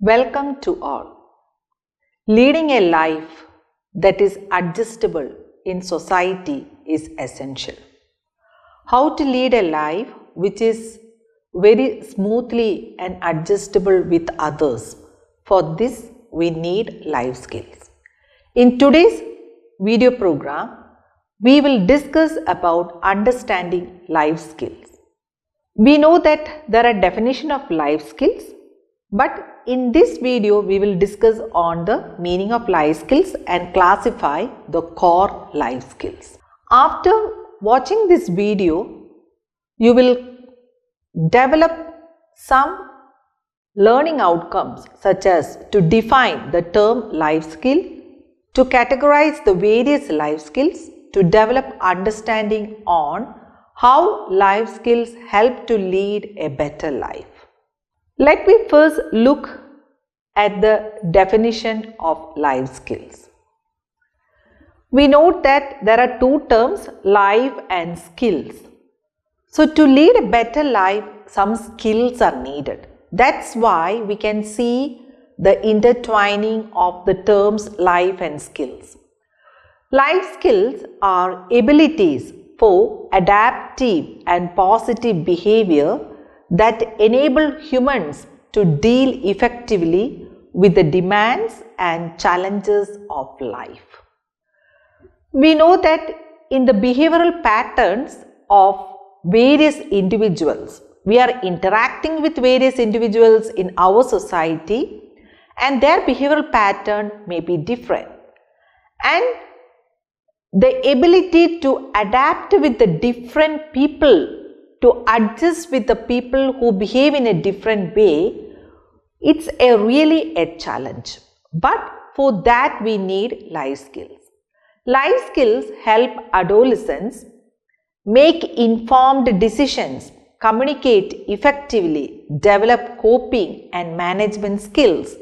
Welcome to all. Leading a life that is adjustable in society is essential. How to lead a life which is very smoothly and adjustable with others? For this, we need life skills. In today's video program, we will discuss about understanding life skills. We know that there are definitions of life skills, but in this video, we will discuss on the meaning of life skills and classify the core life skills. After watching this video, you will develop some learning outcomes such as to define the term life skill, to categorize the various life skills, to develop understanding on how life skills help to lead a better life. Let me first look at the definition of life skills. We note that there are two terms, life and skills. So to lead a better life, some skills are needed. That's why we can see the intertwining of the terms life and skills. Life skills are abilities for adaptive and positive behavior that enable humans to deal effectively with the demands and challenges of life. We know that in the behavioral patterns of various individuals, we are interacting with various individuals in our society and their behavioral pattern may be different. And the ability to adapt with the different people, to adjust with the people who behave in a different way, it's really a challenge. But for that we need life skills. Life skills help adolescents make informed decisions, communicate effectively, develop coping and management skills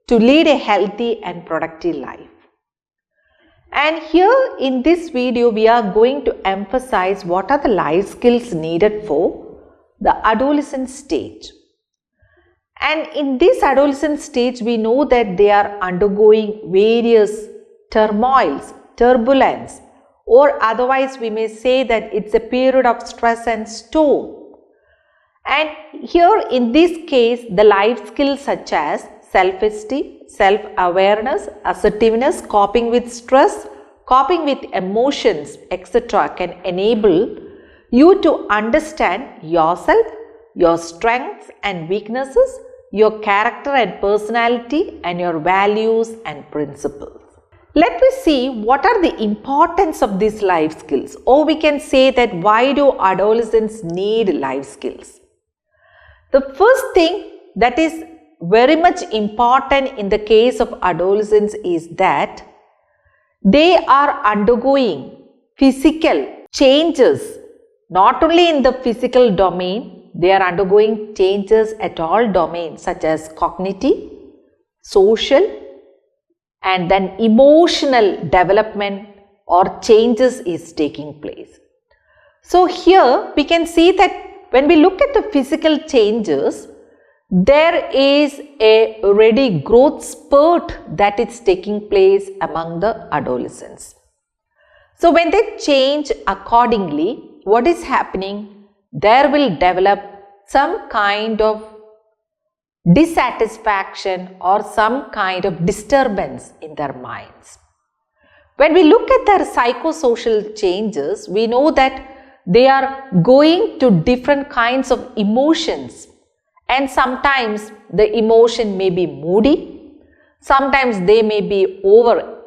to lead a healthy and productive life. And here in this video, we are going to emphasize what are the life skills needed for the adolescent stage. And in this adolescent stage, we know that they are undergoing various turmoils, turbulence, or otherwise we may say that it's a period of stress and storm. And here in this case, the life skills such as self-esteem, self-awareness, assertiveness, coping with stress, coping with emotions, etc. can enable you to understand yourself, your strengths and weaknesses, your character and personality, and your values and principles. Let me see what are the importance of these life skills, or we can say that why do adolescents need life skills? The first thing that is very much important in the case of adolescents is that they are undergoing physical changes, not only in the physical domain, they are undergoing changes at all domains such as cognitive, social, and then emotional development or changes is taking place. So here we can see that when we look at the physical changes, there is a ready growth spurt that is taking place among the adolescents. So when they change accordingly, what is happening? There will develop some kind of dissatisfaction or some kind of disturbance in their minds. When we look at their psychosocial changes, we know that they are going to different kinds of emotions. And sometimes the emotion may be moody, sometimes they may be over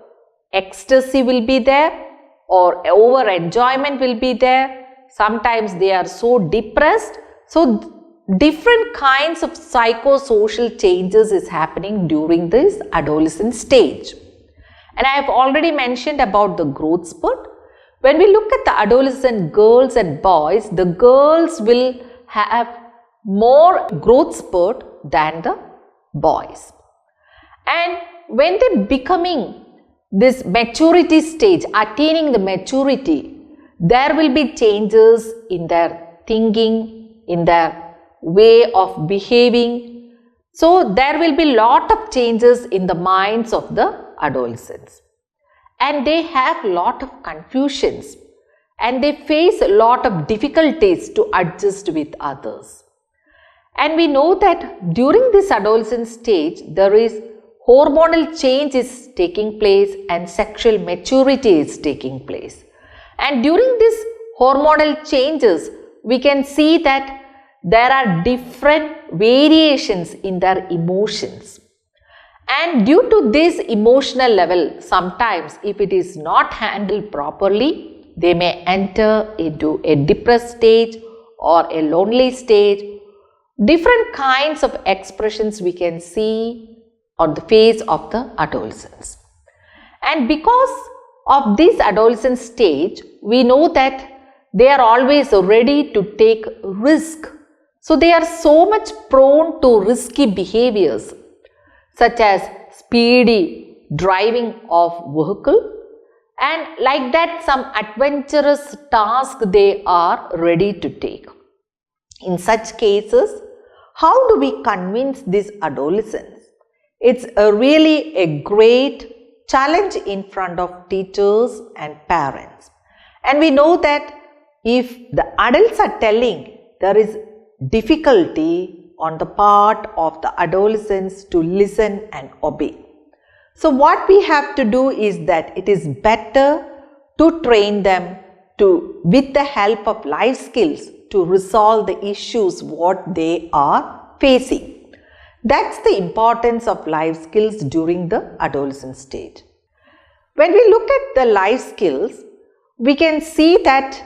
ecstasy will be there or over enjoyment will be there, sometimes they are so depressed. So different kinds of psychosocial changes is happening during this adolescent stage. And I have already mentioned about the growth spurt. When we look at the adolescent girls and boys, the girls will have more growth spurt than the boys. And when they becoming this maturity stage, attaining the maturity, there will be changes in their thinking, in their way of behaving. So there will be lot of changes in the minds of the adolescents, and they have lot of confusions, and they face a lot of difficulties to adjust with others. And we know that during this adolescent stage, there is hormonal change is taking place and sexual maturity is taking place. And during these hormonal changes, we can see that there are different variations in their emotions. And due to this emotional level, sometimes if it is not handled properly, they may enter into a depressed stage or a lonely stage. Different kinds of expressions we can see on the face of the adolescents. And because of this adolescent stage, we know that they are always ready to take risk. So they are so much prone to risky behaviors such as speedy driving of vehicle, and like that some adventurous task they are ready to take. In such cases, how do we convince these adolescents? It's really a great challenge in front of teachers and parents. And we know that if the adults are telling, there is difficulty on the part of the adolescents to listen and obey. So what we have to do is that it is better to train them to, with the help of life skills, to resolve the issues what they are facing. That's the importance of life skills during the adolescent stage. When we look at the life skills, we can see that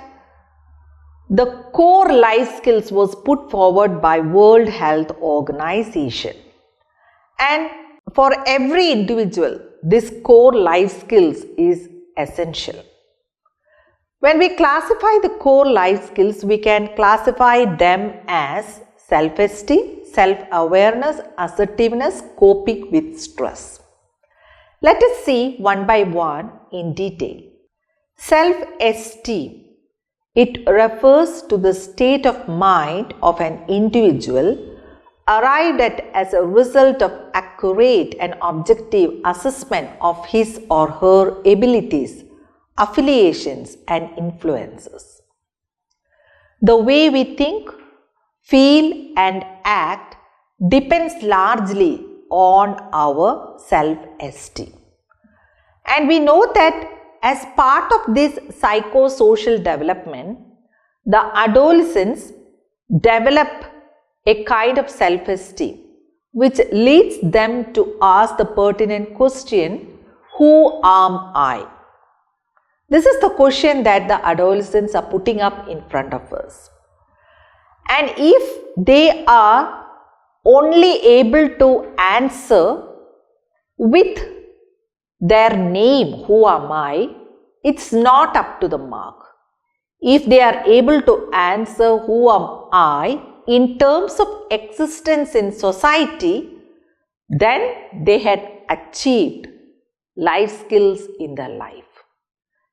the core life skills was put forward by World Health Organization. And for every individual, this core life skills is essential. When we classify the core life skills, we can classify them as self-esteem, self-awareness, assertiveness, coping with stress. Let us see one by one in detail. Self-esteem. It refers to the state of mind of an individual arrived at as a result of accurate and objective assessment of his or her abilities, affiliations and influences. The way we think, feel and act depends largely on our self-esteem. And we know that as part of this psychosocial development, the adolescents develop a kind of self-esteem which leads them to ask the pertinent question, who am I? This is the question that the adolescents are putting up in front of us. And if they are only able to answer with their name, who am I, it's not up to the mark. If they are able to answer who am I in terms of existence in society, then they had achieved life skills in their life.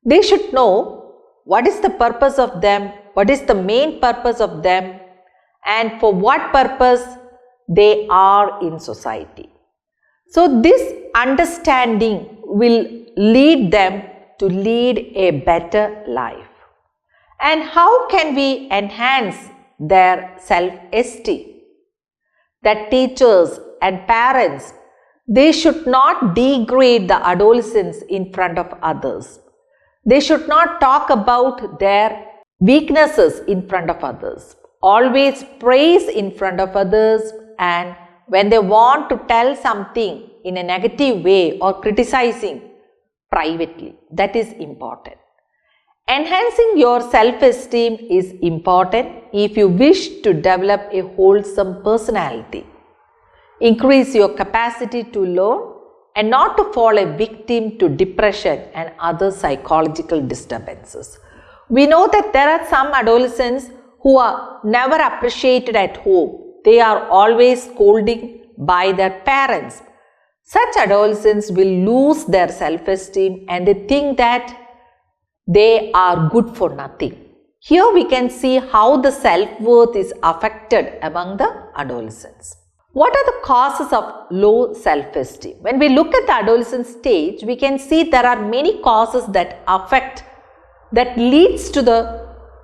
They should know what is the purpose of them, what is the main purpose of them, and for what purpose they are in society. So this understanding will lead them to lead a better life. And how can we enhance their self-esteem? That teachers and parents, they should not degrade the adolescents in front of others. They should not talk about their weaknesses in front of others. Always praise in front of others, and when they want to tell something in a negative way or criticizing privately, that is important. Enhancing your self-esteem is important if you wish to develop a wholesome personality. Increase your capacity to learn and not to fall a victim to depression and other psychological disturbances. We know that there are some adolescents who are never appreciated at home. They are always scolding by their parents. Such adolescents will lose their self-esteem and they think that they are good for nothing. Here we can see how the self-worth is affected among the adolescents. What are the causes of low self-esteem? When we look at the adolescent stage, we can see there are many causes that leads to the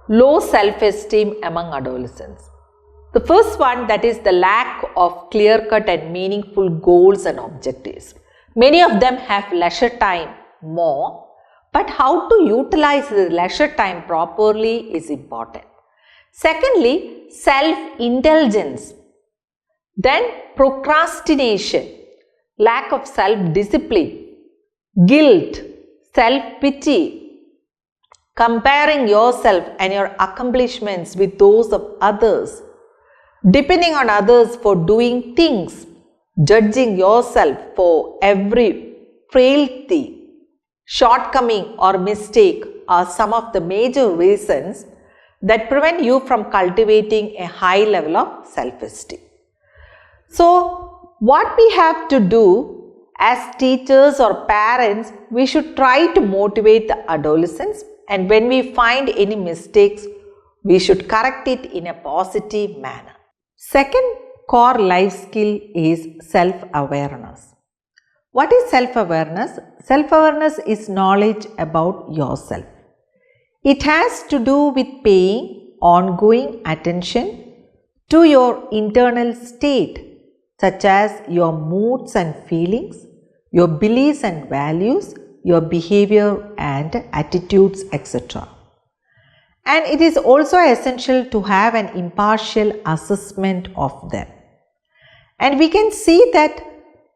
low self-esteem among adolescents. The first one, that is the lack of clear-cut and meaningful goals and objectives. Many of them have leisure time more, but how to utilize the leisure time properly is important. Secondly, self-indulgence. Then procrastination, lack of self-discipline, guilt, self-pity, comparing yourself and your accomplishments with those of others, depending on others for doing things, judging yourself for every frailty, shortcoming or mistake are some of the major reasons that prevent you from cultivating a high level of self-esteem. So, what we have to do as teachers or parents, we should try to motivate the adolescents, and when we find any mistakes, we should correct it in a positive manner. Second core life skill is self-awareness. What is self-awareness? Self-awareness is knowledge about yourself. It has to do with paying ongoing attention to your internal state, such as your moods and feelings, your beliefs and values, your behavior and attitudes, etc. And it is also essential to have an impartial assessment of them. And we can see that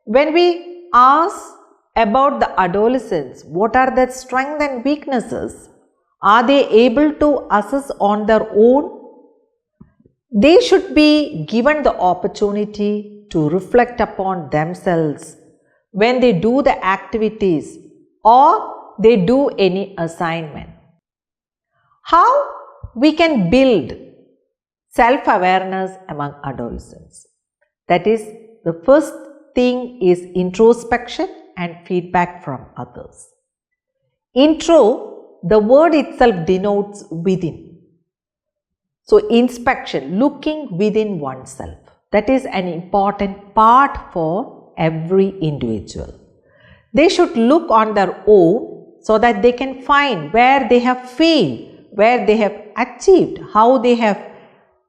when we ask about the adolescents, what are their strengths and weaknesses? Are they able to assess on their own? They should be given the opportunity to reflect upon themselves when they do the activities or they do any assignment. How we can build self-awareness among adolescents? That is, the first thing is introspection and feedback from others. Intro, the word itself denotes within. So, inspection, looking within oneself. That is an important part for every individual. They should look on their own so that they can find where they have failed, where they have achieved, how they have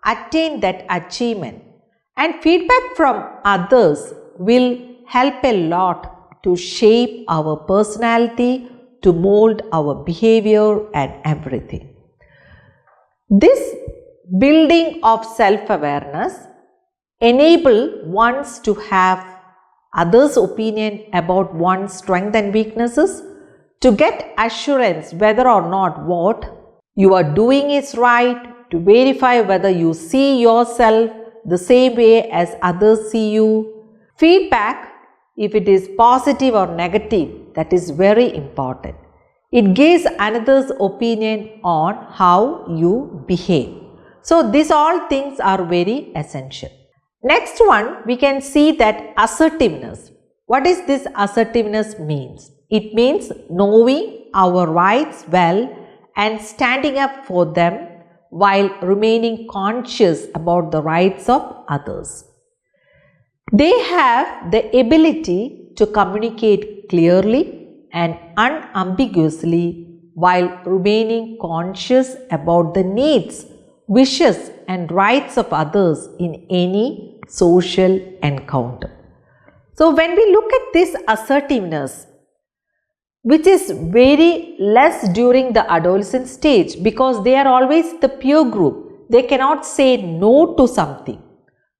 attained that achievement. And feedback from others will help a lot to shape our personality, to mold our behavior and everything. This building of self-awareness enable ones to have others' opinion about one's strengths and weaknesses, to get assurance whether or not what you are doing is right, to verify whether you see yourself the same way as others see you. Feedback, if it is positive or negative, that is very important. It gives another's opinion on how you behave. So, these all things are very essential. Next one, we can see that assertiveness. What is this assertiveness means? It means knowing our rights well and standing up for them while remaining conscious about the rights of others. They have the ability to communicate clearly and unambiguously while remaining conscious about the needs, wishes and rights of others in any social encounter. So, when we look at this assertiveness, which is very less during the adolescent stage, because they are always the peer group, they cannot say no to something,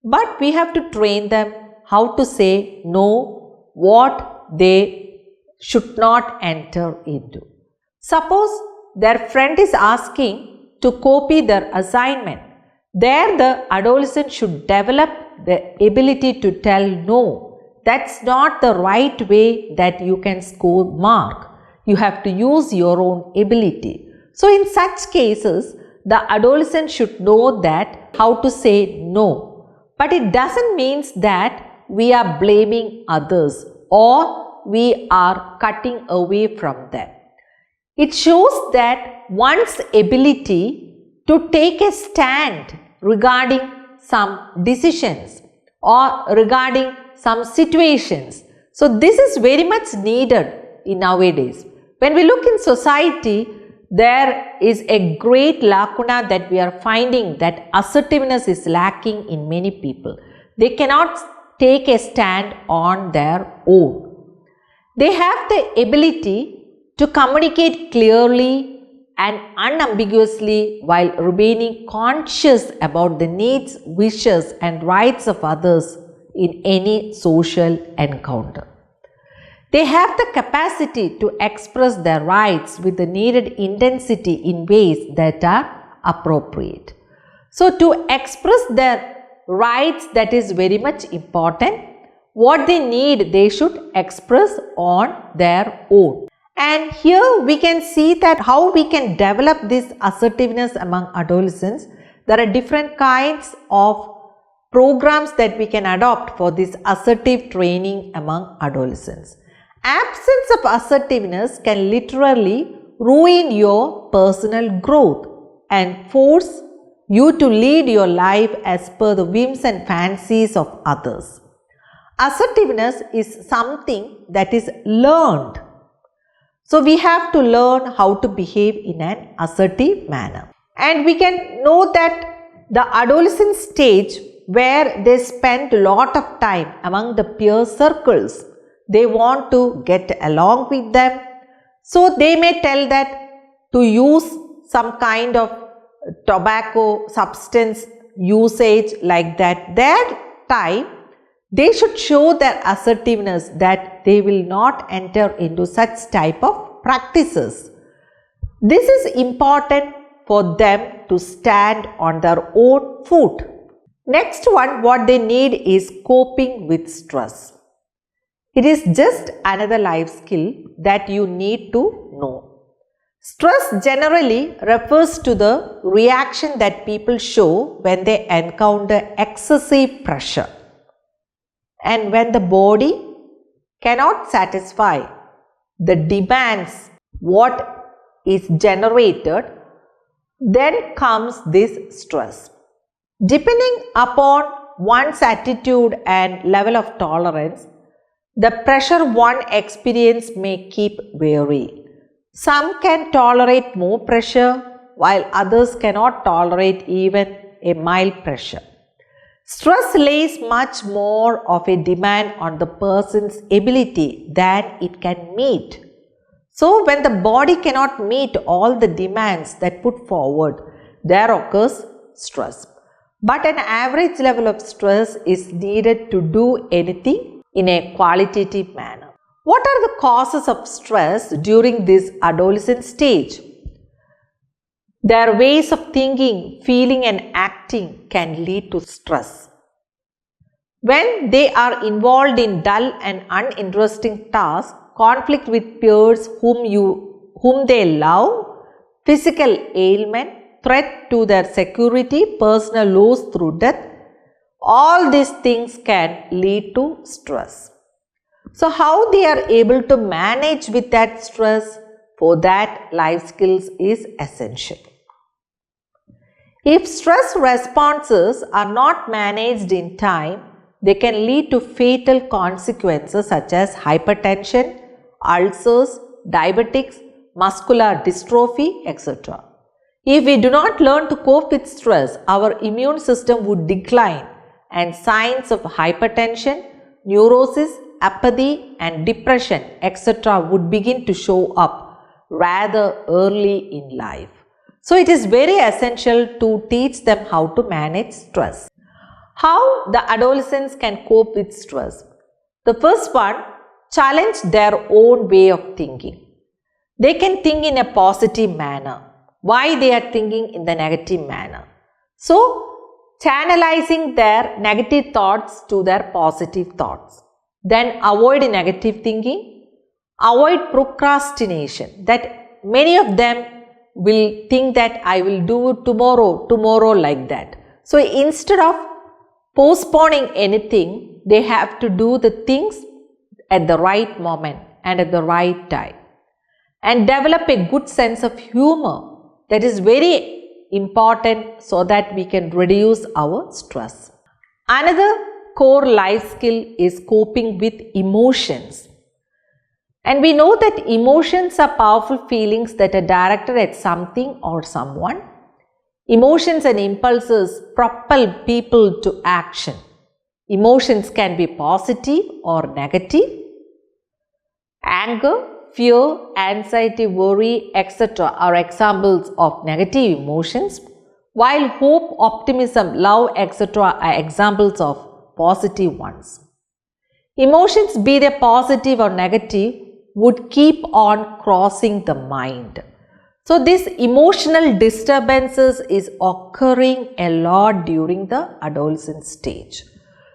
but we have to train them how to say no, what they should not enter into. Suppose their friend is asking to copy their assignment. There the adolescent should develop the ability to tell no. That's not the right way that you can score mark. You have to use your own ability. So, in such cases, the adolescent should know that how to say no. But it doesn't mean that we are blaming others or we are cutting away from them. It shows that one's ability to take a stand regarding some decisions or regarding some situations. So this is very much needed in nowadays. When we look in society, there is a great lacuna that we are finding, that assertiveness is lacking in many people. They cannot take a stand on their own. They have the ability to communicate clearly and unambiguously while remaining conscious about the needs, wishes and rights of others in any social encounter. They have the capacity to express their rights with the needed intensity in ways that are appropriate. So to express their rights, that is very much important. What they need, they should express on their own. And here we can see that how we can develop this assertiveness among adolescents. There are different kinds of programs that we can adopt for this assertive training among adolescents. Absence of assertiveness can literally ruin your personal growth and force you to lead your life as per the whims and fancies of others. Assertiveness is something that is learned. So we have to learn how to behave in an assertive manner. And we can know that the adolescent stage, where they spend a lot of time among the peer circles, they want to get along with them. So they may tell that to use some kind of tobacco substance usage like that. That time they should show their assertiveness that they will not enter into such type of practices. This is important for them to stand on their own foot. Next one, what they need is coping with stress. It is just another life skill that you need to know. Stress generally refers to the reaction that people show when they encounter excessive pressure. And when the body cannot satisfy the demands what is generated, then comes this stress. Depending upon one's attitude and level of tolerance, the pressure one experiences may keep vary. Some can tolerate more pressure, while others cannot tolerate even a mild pressure. Stress lays much more of a demand on the person's ability than it can meet. So when the body cannot meet all the demands that put forward, there occurs stress. But an average level of stress is needed to do anything in a qualitative manner. What are the causes of stress during this adolescent stage? Their ways of thinking, feeling and acting can lead to stress. When they are involved in dull and uninteresting tasks, conflict with peers whom they love, physical ailment, threat to their security, personal loss through death, all these things can lead to stress. So how they are able to manage with that stress, for that life skills is essential. If stress responses are not managed in time, they can lead to fatal consequences such as hypertension, ulcers, diabetics, muscular dystrophy, etc. If we do not learn to cope with stress, our immune system would decline and signs of hypertension, neurosis, apathy and depression, etc. would begin to show up rather early in life. So it is very essential to teach them how to manage stress. How the adolescents can cope with stress? The first one, challenge their own way of thinking. They can think in a positive manner. Why they are thinking in the negative manner? So, channelizing their negative thoughts to their positive thoughts. Then avoid negative thinking. Avoid procrastination. That many of them will think that I will do it tomorrow like that. So, instead of postponing anything, they have to do the things at the right moment and at the right time. And develop a good sense of humor. That is very important so that we can reduce our stress. Another core life skill is coping with emotions. And we know that emotions are powerful feelings that are directed at something or someone. Emotions and impulses propel people to action. Emotions can be positive or negative. Anger, fear, anxiety, worry, etc. are examples of negative emotions, while hope, optimism, love, etc. are examples of positive ones. Emotions, be they positive or negative, would keep on crossing the mind. So this emotional disturbances is occurring a lot during the adolescent stage.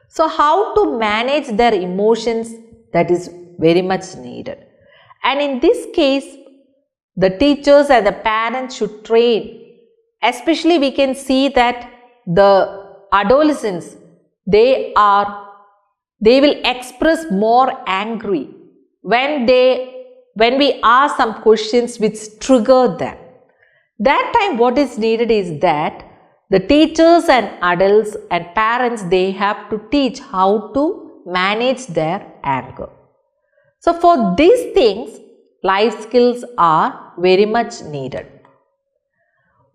So how to manage their emotions, that is very much needed. And in this case, the teachers and the parents should train. Especially we can see that the adolescents, they will express more angry when we ask some questions which trigger them. That time what is needed is that the teachers and adults and parents, they have to teach how to manage their anger. So for these things, life skills are very much needed.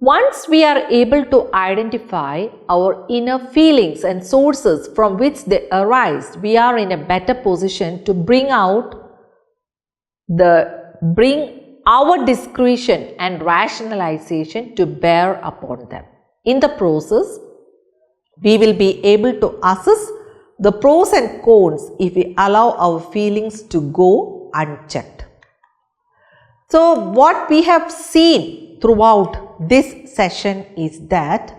Once we are able to identify our inner feelings and sources from which they arise, we are in a better position to bring our discretion and rationalization to bear upon them. In the process, we will be able to assess the pros and cons if we allow our feelings to go unchecked. So what we have seen throughout this session is that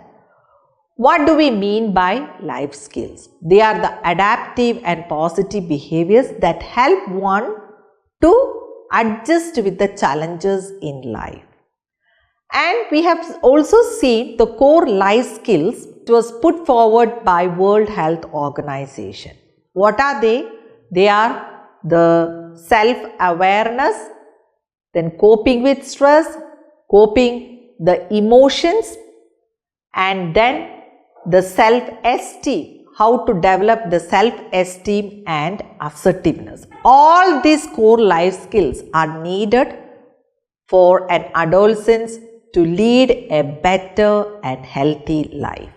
what do we mean by life skills? They are the adaptive and positive behaviors that help one to adjust with the challenges in life. And we have also seen the core life skills which was put forward by World Health Organization. What are they? They are the self-awareness, then coping with stress, coping the emotions, and then the self-esteem, how to develop the self-esteem and assertiveness. All these core life skills are needed for an adolescent to lead a better and healthy life.